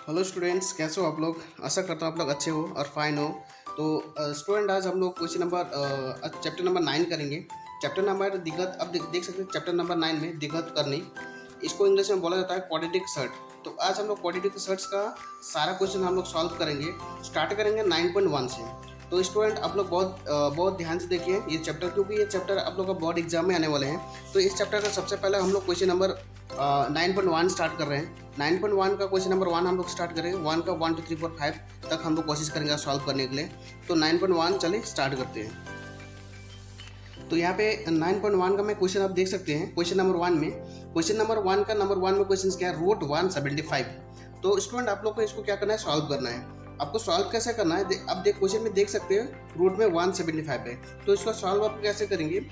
Hello students, कैसे हो आप लोग। आशा करता हूँ आप लोग अच्छे हो और फाइन हो। तो स्टूडेंट आज हम लोग क्वेश्चन नंबर चैप्टर नंबर 9 करेंगे। चैप्टर नंबर दिग्गत, अब देख सकते हैं चैप्टर नंबर 9 में दिग्गत करनी, इसको इंग्लिश में बोला जाता है क्वाड्रेटिक सर्ट। तो आज हम लोग क्वाड्रेटिक सर्ट्स का सारा क्वेश्चन हम लोग सॉल्व करेंगे। स्टार्ट करेंगे 9.1 से। तो स्टूडेंट आप लोग बहुत ध्यान से देखिए ये चैप्टर, क्योंकि ये चैप्टर आप लोग का बोर्ड एग्जाम में आने वाले हैं। तो इस चैप्टर का सबसे पहले हम लोग क्वेश्चन नंबर 9.1 स्टार्ट कर रहे हैं। 9.1 का क्वेश्चन नंबर 1 हम लोग स्टार्ट करेंगे। 1 का 1 2 3 4 5 तक हम लोग कोशिश करेंगे सॉल्व करने के लिए। तो 9.1 चलिए स्टार्ट करते हैं। तो यहाँ पे 9.1 का मैं क्वेश्चन आप देख सकते हैं। क्वेश्चन नंबर 1 में, क्वेश्चन नंबर 1 का नंबर 1 में क्वेश्चन क्या है, रूट 175। तो स्टूडेंट आप लोग को इसको क्या करना है, सॉल्व करना है। आपको सॉल्व कैसे करना है, अब क्वेश्चन में देख सकते हैं रूट में 175 है। तो इसको सॉल्व आप कैसे करेंगे।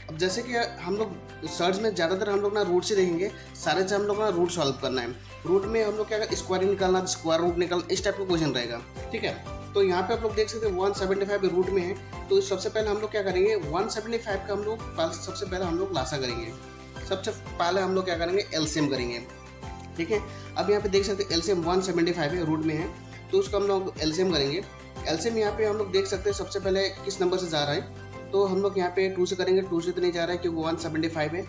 अब जैसे कि हम लोग सर्च में ज़्यादातर हम लोग ना रूट से देखेंगे, सारे से हम लोग ना रूट सॉल्व करना है। रूट में हम लोग क्या करें, स्क्वायर निकालना, स्क्वायर रूट निकालना, इस टाइप का क्वेश्चन रहेगा। ठीक है, तो यहाँ पे आप लोग देख सकते हैं 175 रूट में है। तो सबसे पहले हम लोग क्या करेंगे, 175 का हम लोग सबसे पहले हम लोग लासा करेंगे। सबसे पहले हम लोग क्या करेंगे, एलसीएम करेंगे। ठीक है, अब यहाँ पे देख सकते हैं एलसीएम 175 है, रूट में है, तो उसको हम लोग एलसीएम करेंगे। एलसीएम यहाँ पे हम लोग देख सकते हैं सबसे पहले किस नंबर से जा रहा है। तो हम लोग यहाँ पे 2 से करेंगे। 2 से तो नहीं जा रहा है क्योंकि 175 है।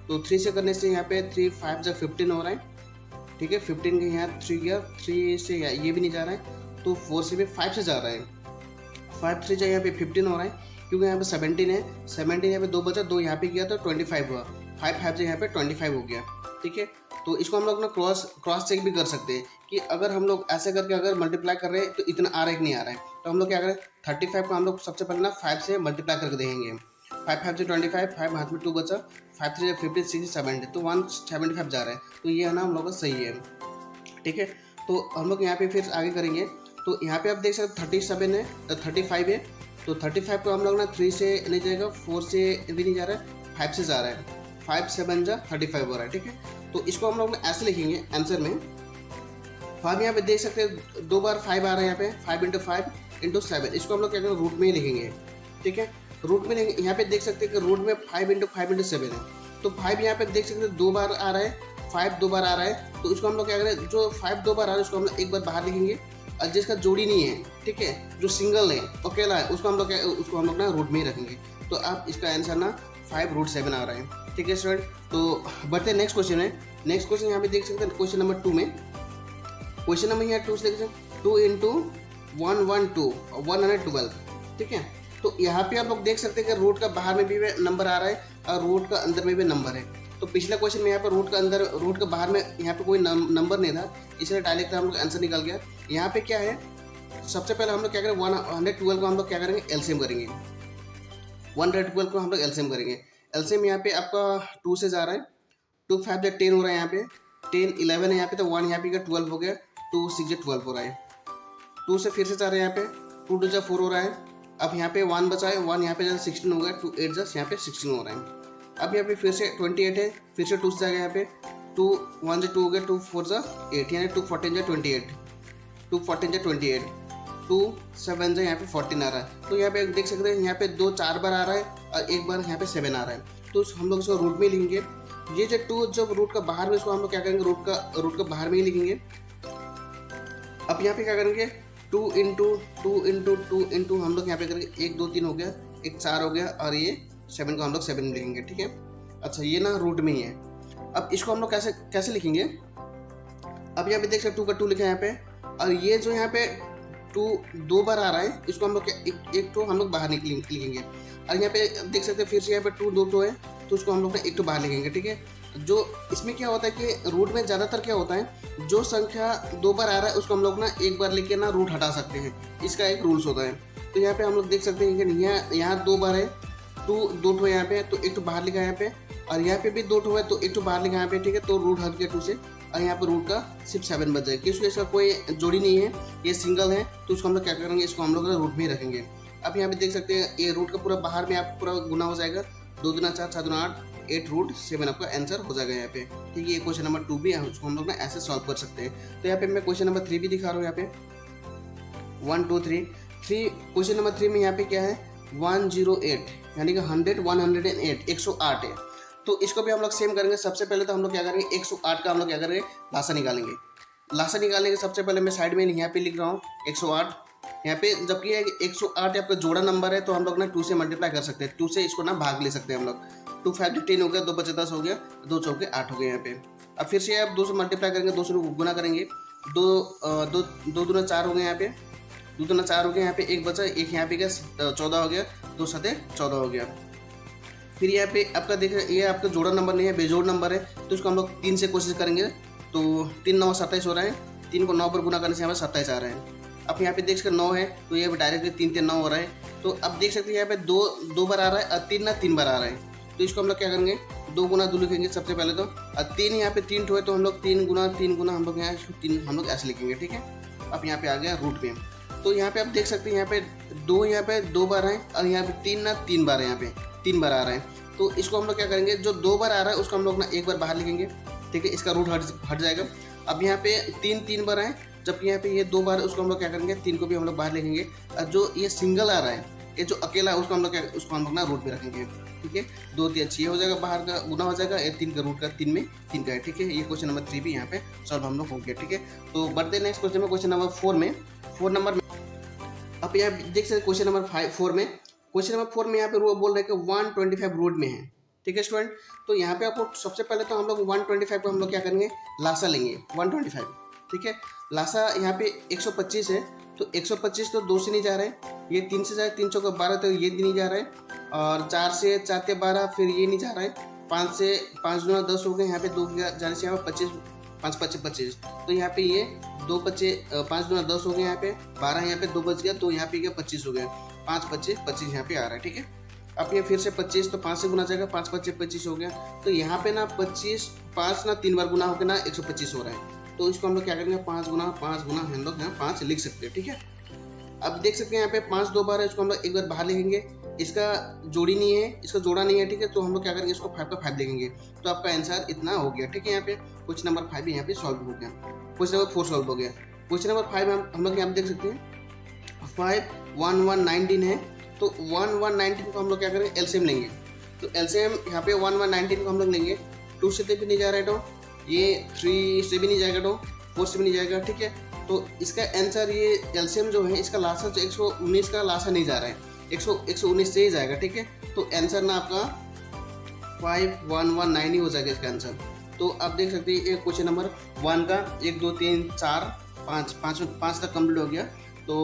तो 3 से करने से यहाँ पे 3 5 जा 15 हो रहा है। ठीक है, 15 के यहाँ 3 गया, 3 से ये भी नहीं जा रहा है। तो 4 से भी 5 से जा रहा है। 5 3 जा यहाँ पे 15 हो रहा है, क्योंकि यहाँ पे 17 है। 17 यहाँ पे 2 बचा, 2 यहाँ पे गया तो 25 हुआ। 5 5 से यहाँ पे 25 हो गया। ठीक है, तो इसको हम लोग ना क्रॉस चेक भी कर सकते हैं कि अगर हम लोग ऐसे करके अगर मल्टीप्लाई कर रहे हैं तो इतना आ रहा है कि नहीं आ रहा है। तो हम लोग क्या करें, 35 को हम लोग सबसे पहले ना 5 से मल्टीप्लाई करके देखेंगे। 5 5 से 25, 5 हाथ में 2 बचा, 5 3 15 6 70, तो 175 जा रहा है। तो ये है ना हम लोग का सही है। ठीक है, तो हम लोग यहाँ पे फिर आगे करेंगे। तो यहाँ पे आप देख सकते 37 है, 35 है। तो 35 को हम लोग ना 3 से नहीं जाएगा, 4 से भी नहीं जा रहा है, 5 से जा रहा है। 5 7 जा 35 हो रहा है। ठीक है, तो इसको हम लोग ऐसे लिखेंगे आंसर में। 5 यहाँ पे देख सकते हैं 2 बार 5 आ रहा है यहाँ पे, 5 × 5 × 7। इसको हम लोग क्या करेंगे, रूट में ही लिखेंगे। ठीक है, रूट में लिखेंगे। यहाँ पे देख सकते हैं कि रूट में 5 × 5 × 7 है। तो 5 यहाँ पे देख सकते हैं 2 बार आ रहा है, 5 2 बार आ रहा है। तो इसको हम लोग क्या करें, जो 5 2 बार आ रहा है उसको हम लोग एक बार बाहर लिखेंगे, और जिसका जोड़ी नहीं है, ठीक है, जो सिंगल है, अकेला है, उसको हम लोग ना रूट में ही रखेंगे। तो आप इसका आंसर ना 5√7 आ रहा है। ठीक है स्टूडेंट, तो बढ़ते हैं नेक्स्ट क्वेश्चन है। नेक्स्ट क्वेश्चन यहाँ पे देख सकते हैं क्वेश्चन नंबर 2 में। क्वेश्चन नंबर यहाँ 2 से देख सकते हैं 2 × 112 112। ठीक है, तो यहाँ पे आप लोग देख सकते हैं कि रूट का बाहर में भी नंबर आ रहा है और रूट का अंदर में भी नंबर है। तो पिछला क्वेश्चन में यहाँ पर रूट का अंदर, रूट का बाहर में यहाँ पे कोई नंबर नहीं था, इसलिए डायरेक्ट हम लोग आंसर निकल गया। यहाँ पे क्या है, सबसे पहले हम लोग क्या करें, 112 को हम लोग क्या करेंगे, एलसीएम करेंगे। 112 को हम लोग एलसीएम करेंगे। एलसीएम यहाँ पे आपका 2 से जा रहा है, 2 5 जा 10 हो रहा है यहाँ पे, 10 11 है यहाँ पे, तो 1 यहाँ पे 12 हो गया, 2 6 जा 12 हो रहा है। 2 से फिर से जा रहे हैं यहाँ पे, 2 2 जा 4 हो रहा है। अब यहाँ पे 1 बचा है, 1 यहाँ पे जैसे 16 हो गया, 2 8 जा यहाँ पे 16 हो रहा है। अब यहाँ पे फिर से 28 है, फिर से 2 से जाएगा यहाँ पे, 2 1 से 2 हो गया, 2 4 जा 8, यानी 2 14 जा 28, 2 14 जा 28, 2 7 जा यहाँ पे 14 आ रहा है। तो यहाँ पे देख सकते हैं यहाँ पे 2 4 बार आ रहा है और एक बार यहाँ पे 7 आ रहा है। तो हम लोग इसको रूट में लिखेंगे। ये जो 2 जब रूट का बाहर में, इसको हम लोग क्या करेंगे, रूट का बाहर में ही लिखेंगे। अब यहाँ पे क्या करेंगे, 2 × 2 × 2 × हम लोग यहाँ पे करेंगे, 1 2 3 हो गया, एक 4 हो गया, और ये 7 को हम लोग 7 में लिखेंगे। ठीक है, अच्छा ये ना रूट में ही है। अब इसको हम लोग कैसे लिखेंगे, अब यहाँ पे देख सकते 2 का 2 लिखा है यहाँ पे, और ये जो यहाँ पे 2 2 बार आ रहा है, इसको हम लोग एक तो हम लोग बाहर लिखेंगे। और यहाँ पे देख सकते हैं फिर से यहाँ पे 2 2 है, तो उसको हम लोग एक तो बाहर लिखेंगे। ठीक है, जो इसमें क्या होता है कि रूट में ज़्यादातर क्या होता है, जो संख्या 2 बार आ रहा है उसको हम लोग ना एक बार लेके ना रूट हटा सकते हैं, इसका एक रूल्स होता है। तो यहाँ पे हम लोग देख सकते हैं कि यहाँ 2 बार है, 2 ठो यहाँ पे, तो एक तो बाहर लिखा है यहाँ पे, और यहाँ पे भी 2 ठो है, तो एक तो बाहर लिखा है यहाँ पे। ठीक है, तो रूट हट गया 2 से, और यहाँ पे रूट का सिर्फ 7 बच जाएगा, क्योंकि इसका कोई जोड़ी नहीं है, ये सिंगल है। तो उसको हम लोग क्या करेंगे, इसको हम लोग रूट में ही रखेंगे। अब यहाँ पे देख सकते हैं ये रूट का पूरा बाहर में आप पूरा गुना हो जाएगा, 2 दूना 4 4 दूना 8, 8√7 आपका आंसर हो जाएगा यहाँ पे। ठीक है, ये क्वेश्चन नंबर 2 भी है, उसको हम लोग ना ऐसे सॉल्व कर सकते हैं। तो यहाँ पे मैं क्वेश्चन नंबर 3 भी दिखा रहा हूँ। यहाँ पे 1 2 3 क्वेश्चन नंबर 3 में यहाँ पे क्या है, 108, यानी कि 100 108 108 है। तो इसको भी हम लोग सेम करेंगे। सबसे पहले तो हम लोग क्या करेंगे, 108 का हम लोग क्या करेंगे, लासा निकालेंगे। लासा निकालने के सबसे पहले मैं साइड में यहाँ पे लिख रहा हूँ 108। यहाँ पे जबकि 108 आपका जोड़ा नंबर है तो हम लोग ना 2 से मल्टीप्लाई कर सकते हैं, 2 से इसको ना भाग ले सकते हैं हम लोग। 2 5 10 हो गया, 2 5 10 हो गया, 2 चौके 8 हो गए यहाँ पे। अब फिर से आप 2 से मल्टीप्लाई करेंगे, 2 से गुना करेंगे, 2 दूना 4 हो गए यहाँ पे, 2 दूना 4 हो गया यहाँ पे, एक बचा, एक यहाँ पे क्या 14 हो गया, 2 7 14 हो गया। फिर यहाँ पे आपका देख ये आपका जोड़ा नंबर नहीं है, बेजोड़ नंबर है, तो इसको हम लोग 3 से कोशिश करेंगे, तो 3 9 27 हो रहा है, 3 को 9 पर गुना करने से यहाँ पर 27 आ रहा है। अब यहाँ पे देख सकते 9 है तो ये डायरेक्टली 3 3 9 हो रहा है। तो अब देख सकते हैं यहाँ पे 2 बार आ रहा है और 3 ना 3 बार आ रहा है, तो इसको हम लोग क्या करेंगे 2 गुना 2 लिखेंगे सबसे पहले तो, और 3 यहाँ पे 3 ठो है तो हम लोग 3 गुना हम लोग यहाँ 3 हम लोग ऐसे लिखेंगे, ठीक है। अब यहाँ पे आ गया रूट में, तो यहाँ पे आप देख सकते हैं यहाँ पे 2 बार है और यहाँ पे 3 ना 3 बार है, यहाँ पे 3 बार आ रहा है। तो इसको हम लोग क्या करेंगे, जो 2 बार आ रहा है उसको हम लोग ना 1 बार बाहर लिखेंगे, ठीक है, इसका रूट हट जाएगा। अब यहाँ पे 3 बार है, जबकि यहाँ पे ये 2 बार है, उसको हम लोग क्या करेंगे 3 को भी हम लोग बाहर लिखेंगे, और जो ये सिंगल आ रहा है, ये जो अकेला है उसको हम लोग ना रूट में रखेंगे, ठीक है। 2 3 6 हो जाएगा, बाहर का गुना हो जाएगा, ये 3 का रूट का 3 में 3 का है, ठीक है। ये क्वेश्चन नंबर 3 भी यहाँ पे सॉल्व हम लोग हो गया, ठीक है। तो बढ़ते नेक्स्ट क्वेश्चन में, क्वेश्चन नंबर 4 में, 4 नंबर में आप यहाँ देख सकते हैं क्वेश्चन नंबर 4 में, क्वेश्चन नंबर 4 में यहाँ पे बोल रहे हैं कि 125 रूट में है, ठीक है स्टूडेंट। तो यहाँ पे आपको सबसे पहले तो हम लोग 125 को हम लोग क्या करेंगे, लासा लेंगे 125, ठीक है। लासा यहाँ पे 125 है, तो 125 तो 2 से नहीं जा रहा है, ये 3 से जाए, 3 चौका 12 तो ये नहीं जा रहा है, और 4 से 12 फिर ये नहीं जा रहा है, 5 से 5 गुना 10 हो गए, यहाँ पे 2 जाने से यहाँ पे 25 5 5 25, तो यहाँ पे ये 2 25 5 गुना 10 हो गए, यहाँ पे 12, यहाँ पे 2 बच गया, तो यहाँ पे क्या 25 हो गया, 5 25 25 यहाँ पे आ रहा है, ठीक है। अब ये फिर से 25, तो 5 से गुना जाएगा, 5 5 25 हो गया, तो यहाँ पे ना 25 5 ना 3 बार गुना होकर ना 125 हो रहा है, तो इसको हम लोग क्या करेंगे 5 गुना हम लोग यहाँ 5 लिख सकते हैं, ठीक है। अब देख सकते हैं यहाँ पे 5 2 बार है, इसको हम लोग 1 बार बाहर लिखेंगे, इसका जोड़ी नहीं है, इसका जोड़ा नहीं है, ठीक है। तो हम लोग क्या करेंगे, इसको 5 का 5 लिखेंगे, तो आपका आंसर इतना हो गया, ठीक है। यहाँ पे क्वेश्चन नंबर 5 यहाँ पे सॉल्व हो गया, क्वेश्चन नंबर 4 सॉल्व हो गया। क्वेश्चन नंबर 5 हम लोग यहाँ पे देख सकते हैं 5 1 1 19 है, तो 1 1 19 को हम लोग क्या करेंगे, एलसीएम लेंगे, तो एलसीएम यहाँ पे 1 1 19 को हम लोग लेंगे, 2 से भी नहीं जा रहा है, तो ये 3 से भी नहीं जाएगा, तो 4 से भी नहीं जाएगा, ठीक है। तो इसका आंसर ये एलसीएम जो है, इसका लासा जो 119 का लासा नहीं जा रहा है, 119 से ही जाएगा, ठीक है। तो आंसर ना आपका 5119 ही हो जाएगा इसका आंसर। तो आप देख सकते हैं ये क्वेश्चन नंबर 1 का 1 2 3 4 5 तक कंप्लीट हो गया। तो